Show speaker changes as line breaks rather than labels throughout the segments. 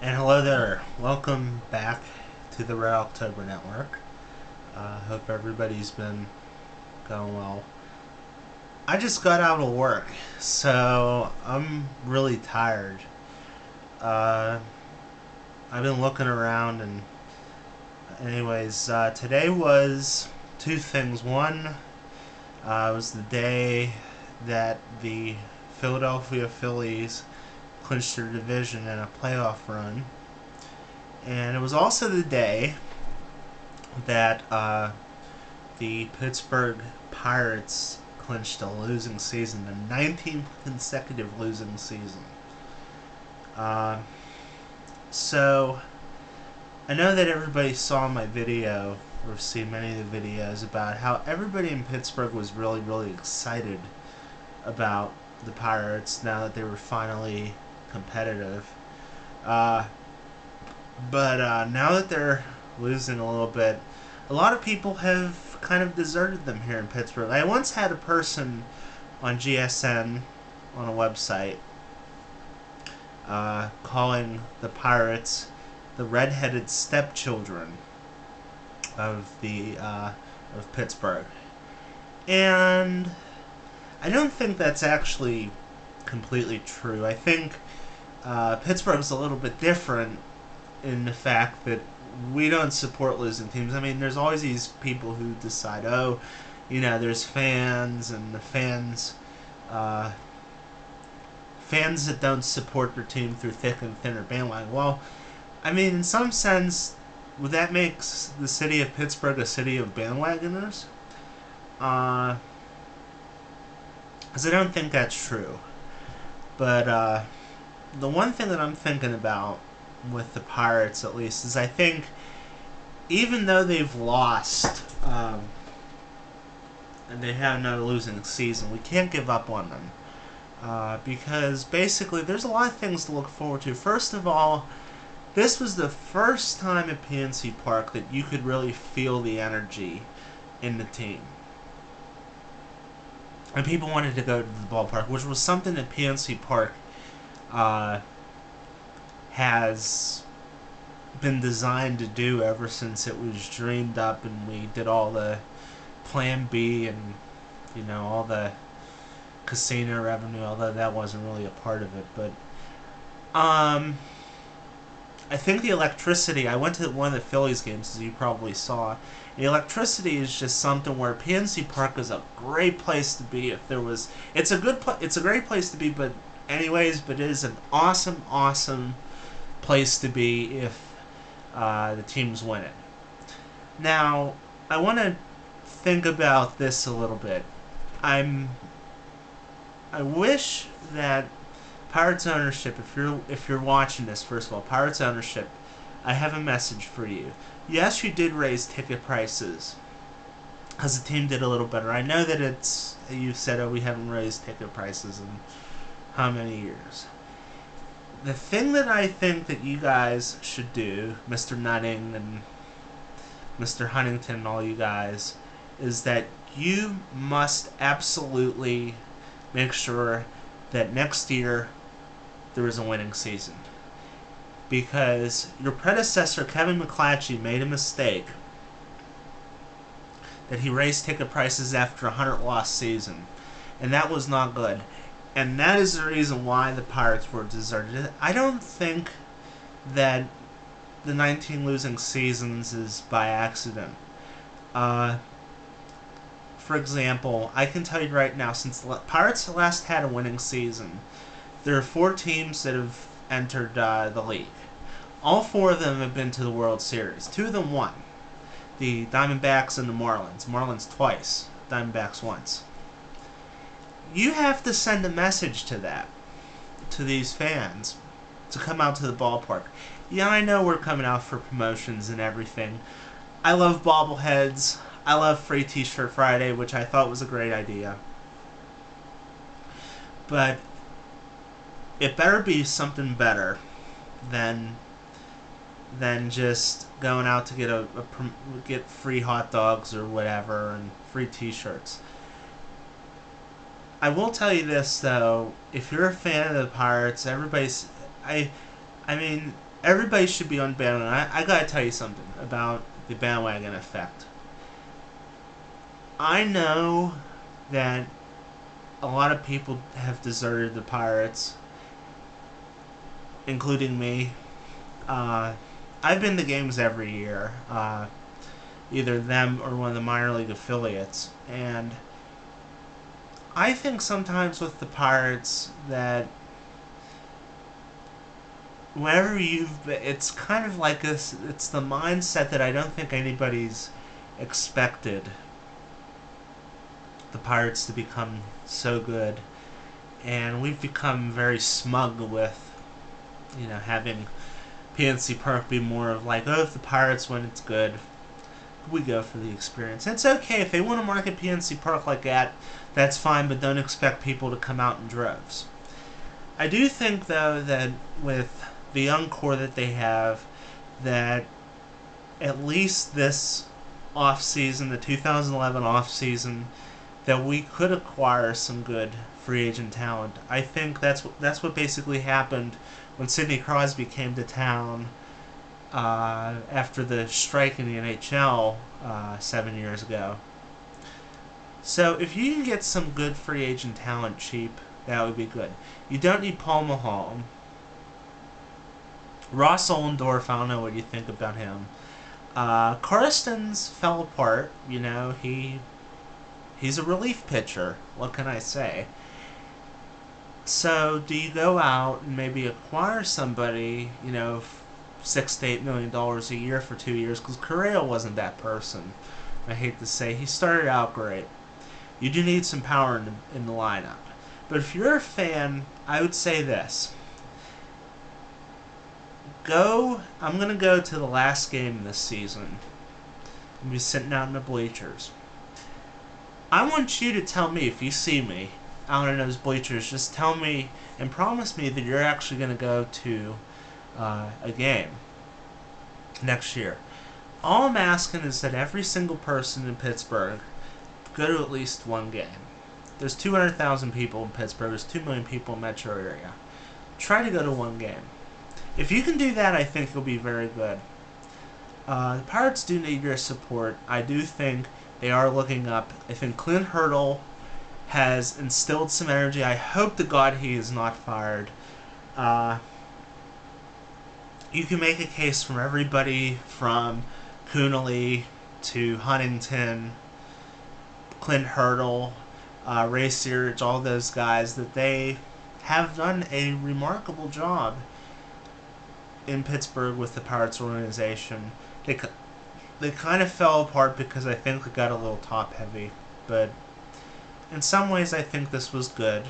And hello there. Welcome back to the Red October Network. Hope everybody's been going well. I just got out of work, so I'm really tired. Uh, I've been looking around, and today was two things. One was the day that the Philadelphia Phillies clinched their division in a playoff run. And it was also the day that the Pittsburgh Pirates clinched a losing season, a 19th consecutive losing season. Uh, so I know that everybody saw my video or seen many of the videos about how everybody in Pittsburgh was really, really excited about the Pirates now that they were finally competitive. Uh, but now that they're losing a little bit, a lot of people have kind of deserted them here in Pittsburgh. I once had a person on GSN on a website calling the Pirates the redheaded stepchildren of Pittsburgh, and I don't think that's actually completely true. I think Pittsburgh's a little bit different in the fact that we don't support losing teams. I mean, there's always these people who decide, oh, there's fans and the uh, fans that don't support their team through thick and thin or bandwagon. Well, I mean, in some sense, would that makes the city of Pittsburgh a city of bandwagoners? Because I don't think that's true. But the one thing that I'm thinking about with the Pirates, at least, is I think even though they've lost and they have no losing season, we can't give up on them because basically there's a lot of things to look forward to. First of all, this was the first time at PNC Park that you could really feel the energy in the team. And people wanted to go to the ballpark, which was something that PNC Park uh, has been designed to do ever since it was dreamed up and we did all the Plan B and all the casino revenue, although that wasn't really a part of it. But I think the electricity. I went to one of the Phillies games, as you probably saw. The electricity is just something where PNC Park is a great place to be. If there was, it's a great place to be. But it is an awesome, awesome place to be if the team's winning. Now, I want to think about this a little bit. I wish that Pirates ownership, if you're watching this, first of all, Pirates ownership, I have a message for you. Yes, you did raise ticket prices because the team did a little better. I know that you've said, oh, we haven't raised ticket prices in how many years. The thing that I think that you guys should do, Mr. Nutting and Mr. Huntington and all you guys, is that you must absolutely make sure that next year there is a winning season. Because your predecessor, Kevin McClatchy, made a mistake that he raised ticket prices after a 100-loss season. And that was not good. And that is the reason why the Pirates were deserted. I don't think that the 19 losing seasons is by accident. For example, I can tell you right now, since the Pirates last had a winning season, there are 4 teams that have entered the league. All 4 of them have been to the World Series. 2 of them won. The Diamondbacks and the Marlins. Marlins twice. Diamondbacks once. You have to send a message to these fans, to come out to the ballpark. Yeah, I know we're coming out for promotions and everything. I love bobbleheads. I love Free T-Shirt Friday, which I thought was a great idea. But it better be something better than just going out to get free hot dogs or whatever and free T-shirts. I will tell you this though: if you're a fan of the Pirates, I mean, everybody should be on bandwagon. I gotta tell you something about the bandwagon effect. I know that a lot of people have deserted the Pirates, including me. I've been to games every year, either them or one of the minor league affiliates, and I think sometimes with the Pirates that whenever it's kind of like this, it's the mindset that I don't think anybody's expected the Pirates to become so good, and we've become very smug with, having PNC Park be more of like, oh, if the Pirates win, it's good. We go for the experience. And it's okay if they want to market PNC Park like that, that's fine, but don't expect people to come out in droves. I do think, though, that with the young core that they have, that at least this off-season, the 2011 off-season, that we could acquire some good free agent talent. I think that's what basically happened when Sidney Crosby came to town after the strike in the NHL 7 years ago. So if you can get some good free agent talent cheap, that would be good. You don't need Paul Maholm. Ross Ollendorf, I don't know what you think about him. Karstens fell apart. He's a relief pitcher. What can I say? So do you go out and maybe acquire somebody, $6 to $8 million a year for 2 years? Because Correa wasn't that person. I hate to say, he started out great. You do need some power in the lineup. But if you're a fan, I would say this. I'm going to go to the last game this season. I'm be sitting out in the bleachers. I want you to tell me, if you see me out in those bleachers, just tell me and promise me that you're actually going to go to a game next year. All I'm asking is that every single person in Pittsburgh go to at least one game. There's 200,000 people in Pittsburgh. There's 2 million people in the metro area. Try to go to one game. If you can do that, I think you'll be very good. The Pirates do need your support. I do think they are looking up. I think Clint Hurdle has instilled some energy. I hope to God he is not fired. You can make a case from everybody from Coonelly to Huntington, Clint Hurdle, Ray Searage, all those guys, that they have done a remarkable job in Pittsburgh with the Pirates organization. They kind of fell apart because I think it got a little top-heavy, but in some ways I think this was good.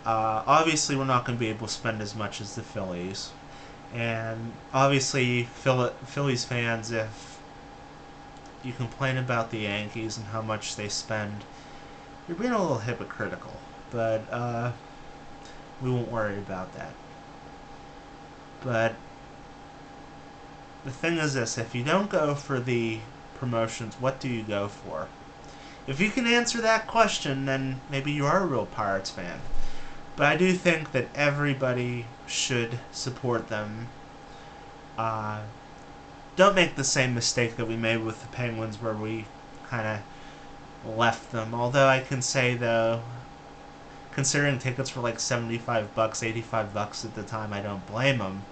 Obviously we're not going to be able to spend as much as the Phillies, and obviously Phillies fans, if you complain about the Yankees and how much they spend, you're being a little hypocritical, but we won't worry about that. But the thing is this, if you don't go for the promotions, what do you go for? If you can answer that question, then maybe you are a real Pirates fan. But I do think that everybody should support them. Don't make the same mistake that we made with the Penguins, where we kind of left them. Although I can say, though, considering tickets were like $75, $85 at the time, I don't blame them.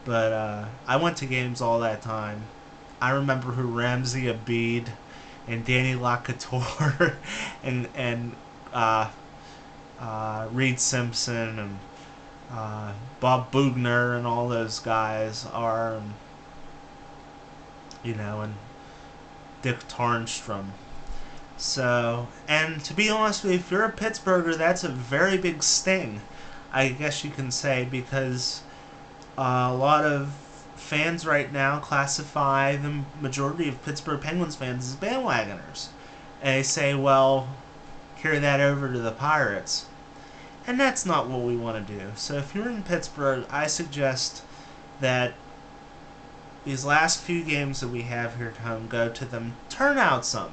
But I went to games all that time. I remember who Ramsey Abid and Danny LaCouture and Reed Simpson and Bob Bugner and all those guys are, and Dick Tarnstrom. So, and to be honest with you, if you're a Pittsburgher, that's a very big sting, I guess you can say, because a lot of fans right now classify the majority of Pittsburgh Penguins fans as bandwagoners. And they say, well, carry that over to the Pirates. And that's not what we want to do. So if you're in Pittsburgh, I suggest that these last few games that we have here at home, go to them, turn out some.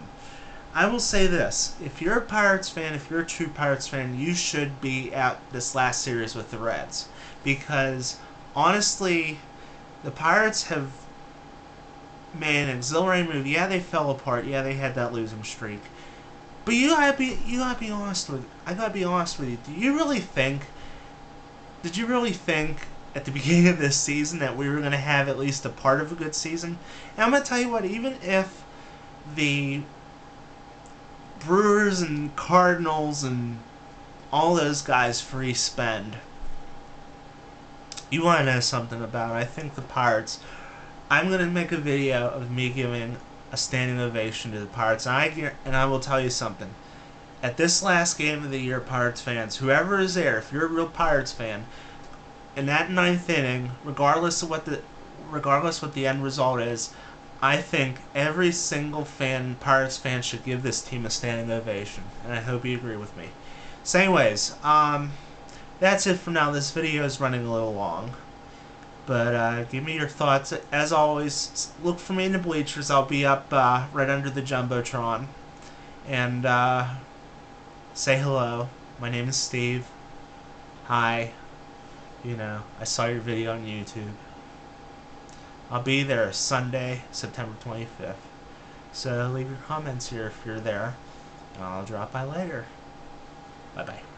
I will say this, if you're a Pirates fan, if you're a true Pirates fan, you should be at this last series with the Reds. Because, honestly, The Pirates have made an exhilarating move. Yeah, they fell apart. Yeah, they had that losing streak. But you gotta be honest with. I gotta be honest with you. Did you really think at the beginning of this season that we were gonna have at least a part of a good season? And I'm gonna tell you what. Even if the Brewers and Cardinals and all those guys free spend, you want to know something about it? I think the Pirates. I'm gonna make a video of me giving a standing ovation to the Pirates, and I will tell you something. At this last game of the year, Pirates fans, whoever is there, if you're a real Pirates fan, in that ninth inning, regardless what the end result is, I think every single Pirates fan, should give this team a standing ovation, and I hope you agree with me. So, anyways, that's it for now. This video is running a little long, but give me your thoughts. As always, look for me in the bleachers. I'll be up right under the Jumbotron, and say hello. My name is Steve. Hi. You know, I saw your video on YouTube. I'll be there Sunday, September 25th. So leave your comments here if you're there. I'll drop by later. Bye-bye.